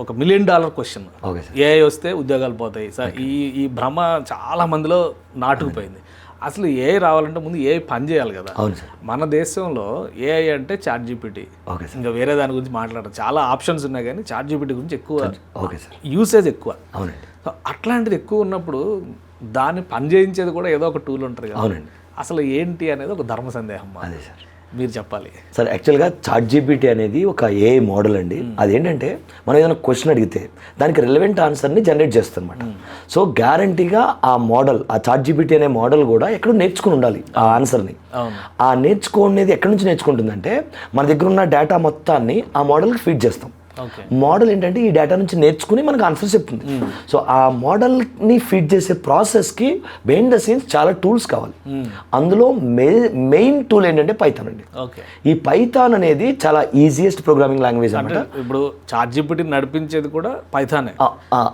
ఒక $1 million question. Okay sir. AI వస్తే ఉద్యోగాలు పోతాయి సార్. ఈ భ్రమ చాలా మందిలో నాటుకుపోయింది. అసలు ఏఐ రావాలంటే ముందు ఏఐ పని చేయాలి కదా. అవును సార్. మన దేశంలో ఏఐ అంటే చాట్ జీపీటీ, ఓకే సార్. ఇంకా వేరే దాని గురించి మాట్లాడరు. చాలా ఆప్షన్స్ ఉన్నాయి కానీ చాట్ జీపీటీ గురించి ఎక్కువ ఓకే సార్ యూసేజ్ ఎక్కువ. అవునండి. సో అట్లాంటిది ఎక్కువ ఉన్నప్పుడు దాన్ని పని చేయించేది కూడా ఏదో ఒక టూల్ ఉంటుంది కదా. అవునండి. అసలు ఏంటి అనేది ఒక ధర్మ సందేహం. అదే సార్ మీరు చెప్పాలి సార్. యాక్చువల్గా చాట్ జీపీటీ అనేది ఒక ఏఐ మోడల్ అండి. అదేంటంటే మనం ఏదైనా క్వశ్చన్ అడిగితే దానికి రిలవెంట్ ఆన్సర్ని జనరేట్ చేస్తుంది అనమాట. సో గ్యారంటీగా ఆ మోడల్, ఆ చాట్ జీపీటీ అనే మోడల్ కూడా ఎక్కడో నేర్చుకుని ఉండాలి ఆ ఆన్సర్ని. ఆ నేర్చుకునేది ఎక్కడి నుంచి నేర్చుకుంటుందంటే మన దగ్గర ఉన్న డేటా మొత్తాన్ని ఆ మోడల్కి ఫీడ్ చేస్తాం. మోడల్ ఏంటంటే ఈ డేటా నుంచి నేర్చుకుని మనకు ఆన్సర్ చెప్తుంది. సో ఆ మోడల్ని ఫీడ్ చేసే ప్రాసెస్కి బిహైండ్ ద సీన్స్ చాలా టూల్స్ కావాలి. అందులో మెయిన్ టూల్ ఏంటంటే పైథాన్ అండి. ఈ పైథాన్ అనేది చాలా ఈజియెస్ట్ ప్రోగ్రామింగ్ లాంగ్వేజ్ అన్నమాట. ఇప్పుడు చాట్ జీపీటీ నడిపించేది కూడా పైథానే.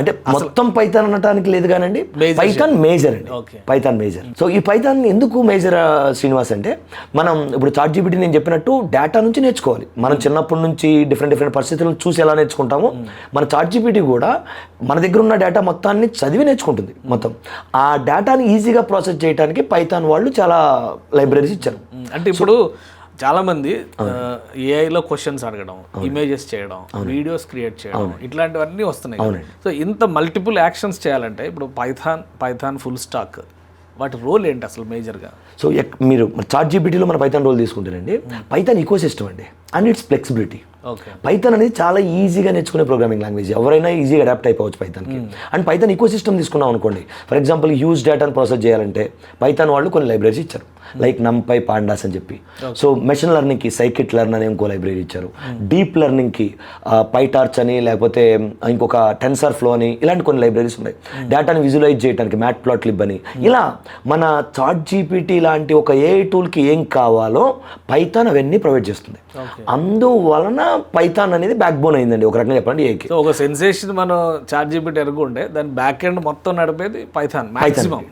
అంటే మొత్తం పైథాన్ అనడానికి లేదు కానండి, పైథాన్ మేజర్ అండి. Python major. సో ఈ పైథాన్ ఎందుకు మేజర్ శ్రీనివాస్ అంటే, మనం ఇప్పుడు చాట్ జీపీటీ నేను చెప్పినట్టు డేటా నుంచి నేర్చుకోవాలి. మనం చిన్నప్పటి నుంచి డిఫరెంట్ పరిస్థితులను చూసి ఎలా నేర్చుకుంటామో మన చాట్ జీపీటీ కూడా మన దగ్గర ఉన్న డేటా మొత్తాన్ని చదివి నేర్చుకుంటుంది మొత్తం. ఆ డేటాని ఈజీగా ప్రాసెస్ చేయడానికి పైథాన్ వాళ్ళు చాలా లైబ్రరీస్ ఇచ్చారు. అంటే ఇప్పుడు చాలా మంది ఏఐలో క్వశ్చన్స్ అడగడం, ఇమేజెస్ చేయడం, వీడియోస్ క్రియేట్ చేయడం, ఇట్లాంటివన్నీ వస్తున్నాయి. సో ఇంత మల్టిపుల్ యాక్షన్స్ చేయాలంటే ఇప్పుడు పైథాన్ ఫుల్ స్టాక్ వాటి రోల్ ఏంటి అసలు మేజర్గా? సో మీరు చాట్ జీపీటీలో మన పైథాన్ రోల్ తీసుకుంటారండి. పైథాన్ ఈకో సిస్టమ్ అండి, అండ్ ఇట్స్ ఫ్లెక్సిబిలిటీ. పైథాన్ అనేది చాలా ఈజీగా నేర్చుకునే ప్రోగ్రామింగ్ లాంగ్వేజ్. ఎవరైనా ఈజీగా అడాప్ట్ అయిపోవచ్చు పైథాన్కి. అండ్ పైథాన్ ఈకో సిస్టమ్ తీసుకున్నాం అనుకోండి, ఫర్ ఎగ్జాంపుల్ హ్యూజ్ డేటాను ప్రాసెస్ చేయాలంటే పైథాన్ వాళ్ళు కొన్ని లైబ్రరీస్ ఇచ్చారు, లైక్ NumPy, Pandas అని చెప్పి. సో మెషిన్ లెర్నింగ్కి Scikit learn అనే ఇంకో లైబ్రరీ ఇచ్చారు. డీప్ లెర్నింగ్కి PyTorch అని, లేకపోతే ఇంకొక TensorFlow అని, ఇలాంటి కొన్ని లైబ్రరీస్ ఉన్నాయి. డేటాని విజువలైజ్ చేయడానికి Matplotlib అని. ఇలా మన చాట్ జీపీటీ లాంటి ఒక ఏఐ టూల్కి ఏం కావాలో పైథాన్ అవన్నీ ప్రొవైడ్ చేస్తుంది. అందువలన పైథాన్ అనేది బ్యాక్ బోన్ అయిందండి ఒక రకంగా చెప్పండి ఏఐకి. ఒక సెన్సేషన్ మనం చాట్ జీపీటీ ఎరుగుంటే దాని బ్యాక్ ఎండ్ మొత్తం నడిపేది పైథాన్ మాక్సిమం.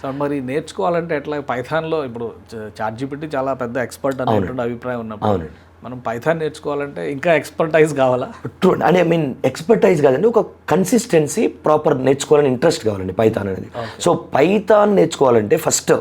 సో మరి నేర్చుకోవాలంటే ఎట్లా? పైథాన్లో ఇప్పుడు చాట్ జీపీటీ చాలా పెద్ద ఎక్స్పర్ట్ అనేటువంటి అభిప్రాయం ఉన్నప్పుడు మనం పైథాన్ నేర్చుకోవాలంటే ఇంకా ఎక్స్పర్టైజ్ కావాలా? ట్రూ. అంటే ఎక్స్పర్టైజ్ కాదండి, ఒక కన్సిస్టెన్సీ, ప్రాపర్ నేర్చుకోవాలని ఇంట్రెస్ట్ కావాలండి పైథాన్ అనేది. సో పైథాన్ నేర్చుకోవాలంటే ఫస్ట్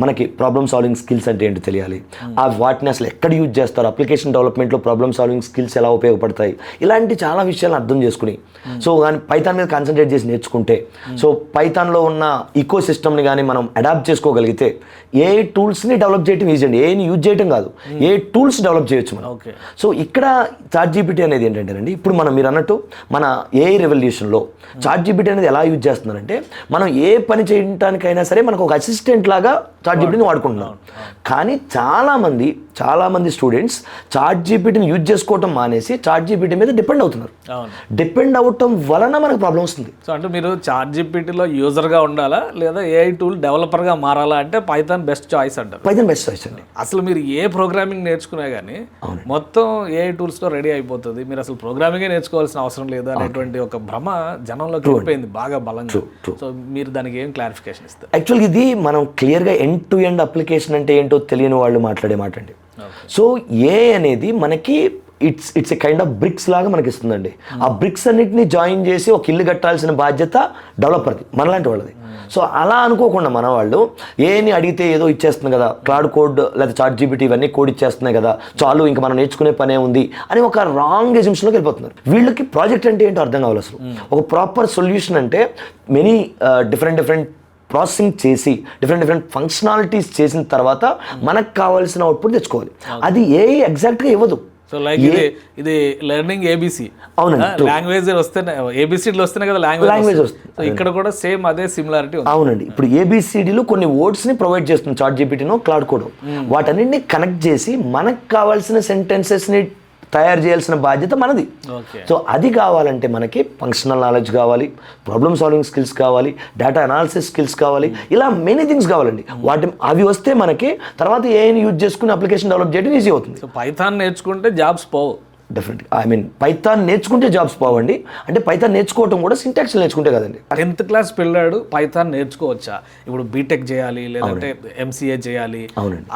మనకి ప్రాబ్లమ్ సాల్వింగ్ స్కిల్స్ అంటే ఏంటో తెలియాలి. ఆ వాటిని అసలు ఎక్కడ యూజ్ చేస్తారు, అప్లికేషన్ డెవలప్మెంట్లో ప్రాబ్లమ్ సాల్వింగ్ స్కిల్స్ ఎలా ఉపయోగపడతాయి, ఇలాంటి చాలా విషయాలను అర్థం చేసుకుని సో కానీ పైథాన్ మీద కాన్సన్ట్రేట్ చేసి నేర్చుకుంటే, సో పైథాన్లో ఉన్న ఈకో సిస్టమ్ని కానీ మనం అడాప్ట్ చేసుకోగలిగితే ఏ టూల్స్ని డెవలప్ చేయడం ఈజీ అండి. ఏని యూజ్ చేయడం కాదు, ఏ టూల్స్ డెవలప్ చేయొచ్చు మనం. సో ఇక్కడ చాట్ జీపీటీ అనేది ఏంటంటేనండి, ఇప్పుడు మీరు అన్నట్టు మన ఏఐ రెవల్యూషన్లో చాట్ జీపీటీ అనేది ఎలా యూజ్ చేస్తున్నారంటే, మనం ఏ పని చేయడానికైనా సరే మనకు ఒక అసిస్టెంట్ లాగా చాట్ జీపీటీని వాడుకుంటున్నాం. కానీ చాలామంది స్టూడెంట్స్ చాట్ జీపీటీని యూజ్ చేసుకోవటం మానేసి చాట్ జీపీటీ మీద డిపెండ్ అవుతున్నారు. డిపెండ్ అవటం వలన మనకు ప్రాబ్లం వస్తుంది. సో అంటే మీరు చాట్ జీపీటీలో యూజర్గా ఉండాలా లేదా ఏఐ టూల్ డెవలపర్గా మారాలా అంటే పైథాన్ బెస్ట్ చాయిస్ అంటారు. పైథాన్ బెస్ట్ చాయిస్ అండి. అసలు మీరు ఏ ప్రోగ్రామింగ్ నేర్చుకున్నా కానీ మొత్తం ఏఐ టూల్స్లో రెడీ అయిపోతుంది, మీరు అసలు ప్రోగ్రామింగే నేర్చుకోవాల్సిన అవసరం లేదు అనేటువంటి ఒక భ్రమ జనంలోకి వెళ్ళిపోయింది బాగా బలంగా. సో మీరు దానికి ఏం క్లారిఫికేషన్ ఇస్తారు? యాక్చువల్గా ఇది మనం క్లియర్గా ఎండ్ టు ఎండ్ అప్లికేషన్ అంటే ఏంటో తెలియని వాళ్ళు మాట్లాడే మాట అండి. సో ఏఐ అనేది మనకి it's a kind of bricks లాగా మనకి ఇస్తుందండి. ఆ బ్రిక్స్ అన్నిటిని జాయిన్ చేసి ఒక ఇల్లు కట్టాల్సిన బాధ్యత డెవలపర్ది, మనలాంటి వాళ్ళది. సో అలా అనుకోకుండా మన వాళ్ళు ఏని అడిగితే ఏదో ఇచ్చేస్తుంది కదా, క్లౌడ్ కోడ్ లేదా చాట్ జీపీటీ ఇవన్నీ కోడ్ ఇచ్చేస్తున్నాయి కదా, చాలు ఇంకా మనం నేర్చుకునే పనే ఉంది అని ఒక రాంగ్ ఎజంప్షన్లోకి వెళ్ళిపోతున్నారు. వీళ్ళకి ప్రాజెక్ట్ అంటే ఏంటో అర్థం కావాలి. అసలు ఒక ప్రాపర్ సొల్యూషన్ అంటే మెనీ డిఫరెంట్ ప్రాసెసింగ్ చేసి డిఫరెంట్ ఫంక్షనాలిటీస్ చేసిన తర్వాత మనకు కావాల్సిన అవుట్పుట్ తెచ్చుకోవాలి. అది ఏఐ ఎగ్జాక్ట్గా ఇవ్వదు. సో లైక్ ఇది లెర్నింగ్ ఏబిసి. అవునండి, లాంగ్వేజ్ వస్తేనే ఏబిసిడీలు వస్తేనే కదా లాంగ్వేజ్ వస్తుంది. సో ఇక్కడ కూడా సేమ్ అదే సిమిలారిటీ ఉంది. అవునండి, ఇప్పుడు ఏబిసిడీలు కొన్ని వర్డ్స్ని ప్రొవైడ్ చేస్తుంది చాట్ జీపీటీనో క్లౌడ్ కోడ్. వాటన్నిటిని కనెక్ట్ చేసి మనకు కావాల్సిన సెంటెన్సెస్ని తయారు చేయాల్సిన బాధ్యత మనది. సో అది కావాలంటే మనకి ఫంక్షనల్ నాలెడ్జ్ కావాలి, ప్రాబ్లమ్ సాల్వింగ్ స్కిల్స్ కావాలి, డేటా అనాలిసిస్ స్కిల్స్ కావాలి, ఇలా మెనీ థింగ్స్ కావాలండి. అవి వస్తే మనకి తర్వాత ఏఐని యూజ్ చేసుకుని అప్లికేషన్ డెవలప్ చేయడం ఈజీ అవుతుంది. సో పైథాన్ నేర్చుకుంటే జాబ్స్ పోవు. డెఫినెట్గా పైథాన్ నేర్చుకుంటే జాబ్స్ పోవండి. అంటే పైథాన్ నేర్చుకోవటం కూడా సింటాక్స్ నేర్చుకుంటే కదండి. 10th క్లాస్ పిల్లాడు పైథాన్ నేర్చుకోవచ్చా? ఇప్పుడు బీటెక్ చేయాలి లేదంటే ఎంసీఏ చేయాలి,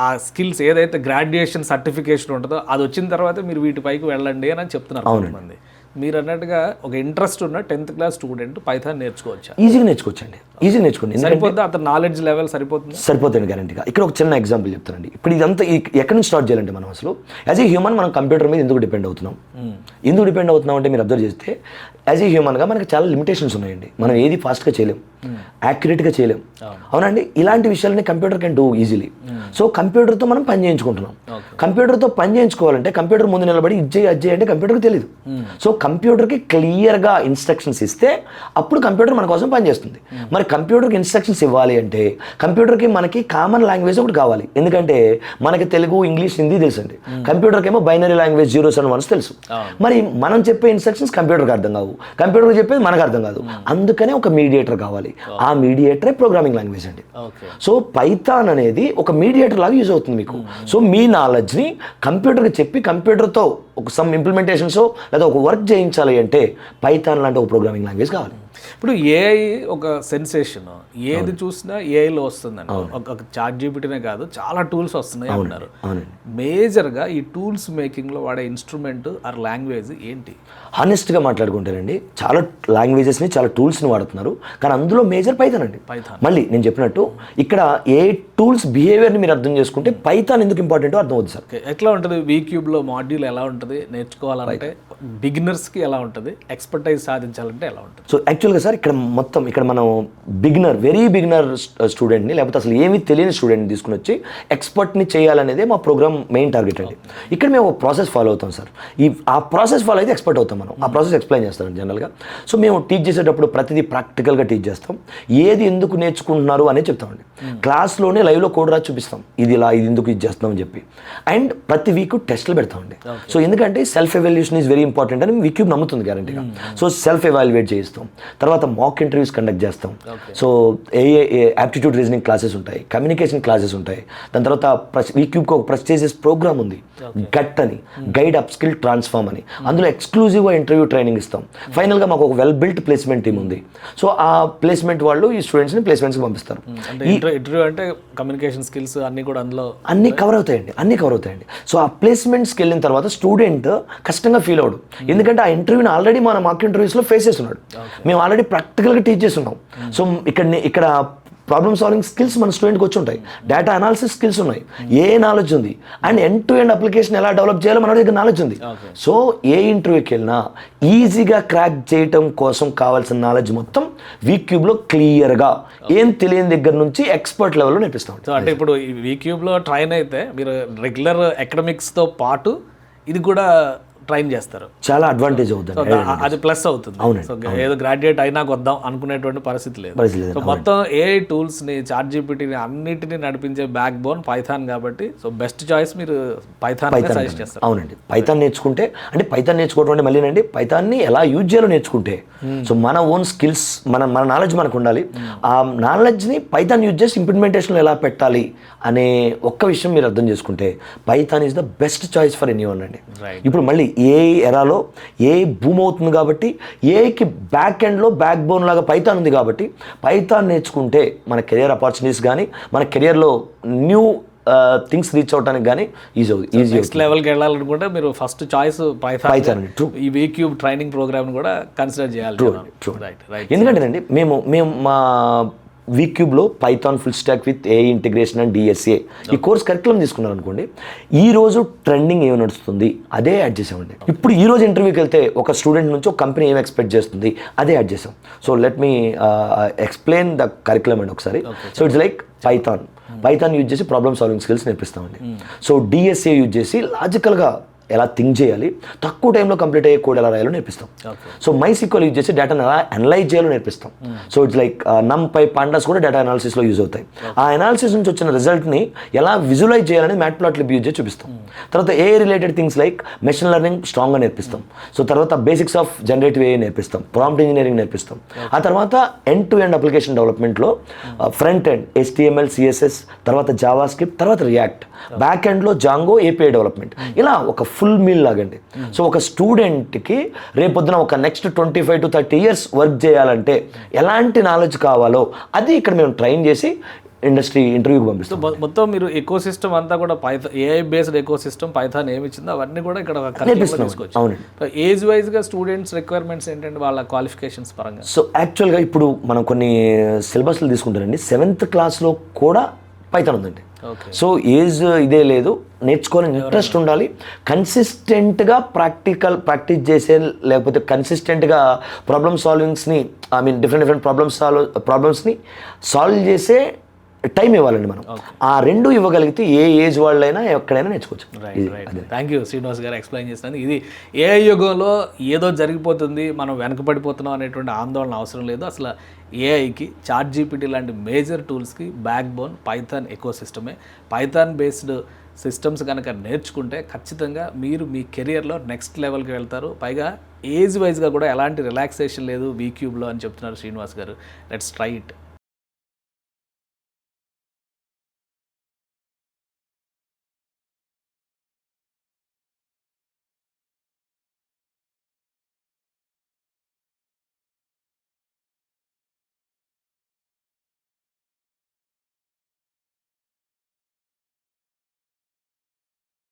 ఆ స్కిల్స్ ఏదైతే గ్రాడ్యుయేషన్ సర్టిఫికేషన్ ఉంటుందో అది వచ్చిన తర్వాత మీరు వీటిపైకి వెళ్ళండి అని చెప్తున్నారు కొంతమంది. మీరు అన్నట్టుగా ఒక ఇంట్రెస్ట్ ఉన్న 10th క్లాస్ స్టూడెంట్ పైథాన్ నేర్చుకోవచ్చా? ఈజీగా నేర్చుకోవచ్చండి, ఈజీగా నేర్చుకోండి. సరిపోద్దా అతని నాలెడ్జ్ లెవెల్ సరిపోతుంది? సరిపోతుంది గ్యారంటీగా. ఇక్కడ ఒక చిన్న ఎగ్జాంపుల్ చెప్తానండి. ఇప్పుడు ఇదంతా ఎక్కడి నుంచి స్టార్ట్ చేయాలంటే మనం అసలు యాజ్ ఏ హ్యూమన్ మనం కంప్యూటర్ మీద ఎందుకు డిపెండ్ అవుతున్నాం? ఎందుకు డిపెండ్ అవుతున్నాం అంటే మీరు అబ్జర్వ్ చేస్తే యాజ్ ఏ హ్యూమన్గా మనకి చాలా లిమిటేషన్స్ ఉన్నాయండి. మనం ఏది ఫాస్ట్గా చేయలేం, యాక్యురేట్గా చేయలేం, అవునండి. ఇలాంటి విషయాలని computer can do easily. So కంప్యూటర్తో మనం పని చేయించుకుంటున్నాం. కంప్యూటర్తో పని చేయించుకోవాలంటే కంప్యూటర్ ముందు నిలబడి ఇజ్జే అంటే కంప్యూటర్కి తెలియదు. సో కంప్యూటర్కి క్లియర్గా ఇన్స్ట్రక్షన్స్ ఇస్తే అప్పుడు కంప్యూటర్ మన కోసం పనిచేస్తుంది. మరి కంప్యూటర్కి ఇన్స్ట్రక్షన్స్ ఇవ్వాలి అంటే కంప్యూటర్కి మనకి కామన్ లాంగ్వేజ్ ఒకటి కావాలి. ఎందుకంటే మనకి తెలుగు, ఇంగ్లీష్, హిందీ తెలుసండి. కంప్యూటర్కి ఏమో binary language 0s and 1s తెలుసు. మరి మనం చెప్పే ఇన్స్ట్రక్షన్స్ కంప్యూటర్కి అర్థం కావు, కంప్యూటర్కి చెప్పేది మనకు అర్థం కాదు. అందుకనే ఒక మీడియేటర్ కావాలి. ఆ మీడియేటరే ప్రోగ్రామింగ్ లాంగ్వేజ్ అండి. సో పైథాన్ అనేది ఒక మీడియేటర్ లాగా యూజ్ అవుతుంది మీకు. సో మీ నాలెడ్జ్ని కంప్యూటర్కి చెప్పి కంప్యూటర్తో ఒక సమ్ ఇంప్లిమెంటేషన్స్ లేదా ఒక వర్క్ చేయించాలి అంటే పైథాన్ లాంటి ఒక ప్రోగ్రామింగ్ లాంగ్వేజ్ కావాలి. ఇప్పుడు ఏఐ ఒక సెన్సేషన్, ఏది చూసినా ఏఐలో వస్తుందండి. ఒక ChatGPTనే కాదు, చాలా టూల్స్ వస్తున్నాయి అన్నారు. మేజర్గా ఈ టూల్స్ మేకింగ్లో వాడే ఇన్స్ట్రుమెంట్ ఆర్ లాంగ్వేజ్ ఏంటి? హానెస్ట్గా మాట్లాడుకుంటారండి, చాలా లాంగ్వేజెస్ని, చాలా టూల్స్ని వాడుతున్నారు, కానీ అందులో మేజర్ పైథాన్ అండి. మళ్ళీ నేను చెప్పినట్టు ఇక్కడ ఏ టూల్స్ బిహేవియర్ని మీరు అర్థం చేసుకుంటే పైథాన్ ఎందుకు ఇంపార్టెంటో అర్థం అవుతుంది సార్. ఎట్లా ఉంటుంది వీక్యూబ్లో మాడ్యూల్ ఎలా ఉంటుంది నేర్చుకోవాలంటే? బిగినర్స్కి ఎలా ఉంటుంది? ఎక్స్పర్టైజ్ సాధించాలంటే ఎలా ఉంటుంది? సో యాక్చువల్గా సార్ ఇక్కడ మనం వెరీ బిగినర్ స్టూడెంట్ని లేకపోతే అసలు ఏమీ తెలియని స్టూడెంట్ని తీసుకుని వచ్చి ఎక్స్పర్ట్ని చేయాలనేదే మా ప్రోగ్రామ్ మెయిన్ టార్గెట్ అండి. ఇక్కడ మేము ఒక ప్రాసెస్ ఫాలో అవుతాం సార్. ఆ ప్రాసెస్ ఫాలో అయితే ఎక్స్పర్ట్ అవుతాం మనం. ఆ ప్రాసెస్ ఎక్స్ప్లెయిన్ చేస్తాం జనరల్గా. సో మేము టీచ్ చేసేటప్పుడు ప్రతిదీ ప్రాక్టికల్గా టీచ్ చేస్తాం. ఏది ఎందుకు నేర్చుకుంటున్నారు అనేది చెప్తామండి. క్లాస్లోనే లైవ్లో కోడ్ రాసి చూపిస్తాం, ఇది ఇలా, ఇది ఎందుకు ఇది చేస్తాం అని చెప్పి. అండ్ ప్రతి వీక్ టెస్ట్లు పెడతామండి. సో ఎందుకంటే self evaluation is very important అని వీక్యూబ్ నమ్ముతుంది గ్యారంటీగా. సో సెల్ఫ్ ఎవాల్యుయేట్ చేయిస్తాం. తర్వాత మాక్ ఇంటర్వ్యూస్ కండక్ట్ చేస్తాం. సో యాప్టిట్యూడ్ రీజనింగ్ క్లాసెస్ ఉంటాయి, కమ్యూనికేషన్ క్లాసెస్ ఉంటాయి. దాని తర్వాత వీక్యూబ్కి ఒక ప్రెస్టీజియస్ ప్రోగ్రామ్ ఉంది, గట్ అని, గైడ్ అప్ స్కిల్ ట్రాన్స్ఫార్మ్ అని. అందులో ఎక్స్క్లూజివ్గా ఇంటర్వ్యూ ట్రైనింగ్ ఇస్తాం. ఫైనల్గా మాకు ఒక వెల్ బిల్ట్ ప్లేస్మెంట్ టీమ్ ఉంది. సో ఆ ప్లేస్మెంట్ వాళ్ళు ఈ స్టూడెంట్స్ని ప్లేస్మెంట్స్కి పంపిస్తారు. ఇంటర్వ్యూ అంటే కమ్యూనికేషన్ స్కిల్స్ అన్ని కూడా అందులో అన్నీ కవర్ అవుతాయండి. సో ఆ ప్లేస్మెంట్స్కి వెళ్ళిన తర్వాత స్టూడెంట్ కష్టంగా ఫీల్ అవడు. ఎందుకంటే ఆ ఇంటర్వ్యూని ఆల్రెడీ మన మాక్ ఇంటర్వ్యూస్లో ఫేస్ చేస్తున్నాడు. మేము ఆల్రెడీ ప్రాక్టికల్గా టీచ్ చేస్తున్నాం. సో ఇక్కడ ప్రాబ్లమ్ సాల్వింగ్ స్కిల్స్ మన స్టూడెంట్కి వచ్చి ఉంటాయి, డేటా అనాలిసిస్ స్కిల్స్ ఉన్నాయి, ఏ నాలెడ్జ్ ఉంది, and end to end application ఎలా డెవలప్ చేయాలో మన దగ్గర నాలెడ్జ్ ఉంది. సో ఏ ఇంటర్వ్యూకి వెళ్ళినా ఈజీగా క్రాక్ చేయటం కోసం కావాల్సిన నాలెడ్జ్ మొత్తం వీక్యూబ్లో క్లియర్గా ఏం తెలియని దగ్గర నుంచి ఎక్స్పర్ట్ లెవెల్లో నేర్పిస్తాం. సో అంటే ఇప్పుడు ఈ వీక్యూబ్లో ట్రైన్ అయితే మీరు రెగ్యులర్ అకాడమిక్స్తో పాటు ఇది కూడా ట్రైన్ చేస్తారు, చాలా అడ్వాంటేజ్ అవుతుంది. అది ప్లస్ అవుతుంది. ఏదో గ్రాడ్యుయేట్ అయినా వద్దాం అనుకునేటువంటి పరిస్థితి లేదు. సో మొత్తం ఏఐ టూల్స్ని, ChatGPTని అన్నిటిని నడిపించే బ్యాక్ బోన్ పైథాన్ కాబట్టి సో బెస్ట్ చాయిస్ మీరు పైథాన్ సజెస్ట్ చేస్తారు. అవునండి, పైథాన్ నేర్చుకుంటే అంటే పైథాన్ నేర్చుకోవడం అంటే మళ్ళీ పైథాన్ని ఎలా యూజ్ చేయాలో నేర్చుకుంటే సో మన ఓన్ స్కిల్స్, మన నాలెడ్జ్ మనకు ఉండాలి. ఆ నాలెడ్జ్ని పైథాన్ యూజ్ చేసి ఇంప్లిమెంటేషన్లో ఎలా పెట్టాలి అనే ఒక్క విషయం మీరు అర్థం చేసుకుంటే Python is the best choice for anyone అండి. ఇప్పుడు మళ్ళీ ఏ ఎరాలో ఏ భూమి అవుతుంది కాబట్టి ఏకి బ్యాక్ ఎండ్లో బ్యాక్ బోన్ లాగా పైథాన్ ఉంది కాబట్టి పైథాన్ నేర్చుకుంటే మన కెరియర్ ఆపర్చునిటీస్ కానీ మన కెరియర్లో న్యూ థింగ్స్ రీచ్ అవడానికి కానీ ఈజీ నెక్స్ట్ లెవెల్కి వెళ్ళాలనుకుంటే మీరు ఫస్ట్ చాయిస్ పైథాన్. ఈ వీక్యూబ్ ట్రైనింగ్ ప్రోగ్రామ్ కూడా కన్సిడర్ చేయాలి. ఎందుకంటేనండి మేము మా వీక్యూబ్లో python full stack with AI integration and DSA ఈ కోర్స్ కరికులం తీసుకున్నారు అనుకోండి, ఈ రోజు ట్రెండింగ్ ఏమి నడుస్తుంది అదే యాడ్ చేసామండి. ఇప్పుడు ఈ రోజు ఇంటర్వ్యూకి వెళ్తే ఒక స్టూడెంట్ నుంచి ఒక కంపెనీ ఏం ఎక్స్పెక్ట్ చేస్తుంది అదే యాడ్ చేసాం. So let me explain the curriculum అండి ఒకసారి. So it's like python use చేసి ప్రాబ్లమ్ సాల్వింగ్ స్కిల్స్ నేర్పిస్తామండి. సో డిఎస్ఏ యూజ్ చేసి లాజికల్గా ఎలా థింక్ చేయాలి, తక్కువ టైంలో కంప్లీట్ అయ్యే కోడ్ ఎలా రాయాలో నేర్పిస్తాం. సో MySQL యూజ్ చేసి డేటాను ఎలా అనలైజ్ చేయాలో నేర్పిస్తాం. So it's like NumPy, Pandas కూడా డేటా అనాలిసిస్లో యూజ్ అవుతాయి. ఆ అనాలిసిస్ నుంచి వచ్చిన రిజల్ట్ని ఎలా విజువలైజ్ చేయాలని మ్యాట్ప్లాట్లిబ్ యూజ్ చేసి చూపిస్తాం. తర్వాత AI related things like machine learning స్ట్రాంగ్గా నేర్పిస్తాం. సో తర్వాత బేసిక్స్ ఆఫ్ జనరేటివ్ ఏ నేర్పిస్తాం, ప్రాంప్ట్ ఇంజనీరింగ్ నేర్పిస్తాం. ఆ తర్వాత ఎండ్ టు ఎండ్ అప్లికేషన్ డెవలప్మెంట్లో ఫ్రంట్ ఎండ్ HTML, CSS, తర్వాత జావా స్క్రిప్ట్, తర్వాత రియాక్ట్, బ్యాక్ ఎండ్లో జాంగో, API డెవలప్మెంట్, ఇలా ఒక ఫుల్ మీల్ లాగండి. సో ఒక స్టూడెంట్కి రేపొద్దున ఒక నెక్స్ట్ 25 to 30 years వర్క్ చేయాలంటే ఎలాంటి నాలెడ్జ్ కావాలో అది ఇక్కడ మేము ట్రైన్ చేసి ఇండస్ట్రీ ఇంటర్వ్యూకి పంపిస్తాం. మొత్తం మీరు ఎకో సిస్టమ్ అంతా కూడా Python AI based eco system Python ఏమి ఇచ్చిందో అవన్నీ కూడా ఇక్కడ తీసుకోవచ్చు. అవునండి. ఏజ్ వైజ్గా స్టూడెంట్స్ రిక్వైర్మెంట్స్ ఏంటంటే వాళ్ళ క్వాలిఫికేషన్స్ పరంగా? సో యాక్చువల్గా ఇప్పుడు మనం కొన్ని సిలబస్లు తీసుకుంటారండి, 7th క్లాస్లో కూడా పైథాన్ ఉందండి. సో ఏజ్ ఇదే లేదు, నేర్చుకోవాలని ఇంట్రెస్ట్ ఉండాలి, కన్సిస్టెంట్గా ప్రాక్టీస్ చేసే, లేకపోతే కన్సిస్టెంట్గా ప్రాబ్లమ్ సాల్వింగ్స్ని డిఫరెంట్ ప్రాబ్లమ్స్ని సాల్వ్ చేసే టైం ఇవ్వాలండి మనం. ఆ రెండు ఇవ్వగలిగితే ఏ ఏజ్ వాళ్ళైనా ఎక్కడైనా నేర్చుకోవచ్చు. థ్యాంక్ యూ శ్రీనివాస్ గారు ఎక్స్ప్లెయిన్ చేసినందుకు. ఇది ఏఐ యుగంలో ఏదో జరిగిపోతుంది, మనం వెనకబడిపోతున్నాం అనేటువంటి ఆందోళన అవసరం లేదు. అసలు ఏఐకి ChatGPT లాంటి మేజర్ టూల్స్కి బ్యాక్ బోన్ పైథాన్ ఎకో సిస్టమే. పైథాన్ బేస్డ్ సిస్టమ్స్ కనుక నేర్చుకుంటే ఖచ్చితంగా మీరు మీ కెరియర్లో నెక్స్ట్ లెవెల్కి వెళ్తారు. పైగా ఏజ్ వైజ్గా కూడా ఎలాంటి రిలాక్సేషన్ లేదు వీక్యూబ్లో అని చెప్తున్నారు శ్రీనివాస్ గారు. Let's try it.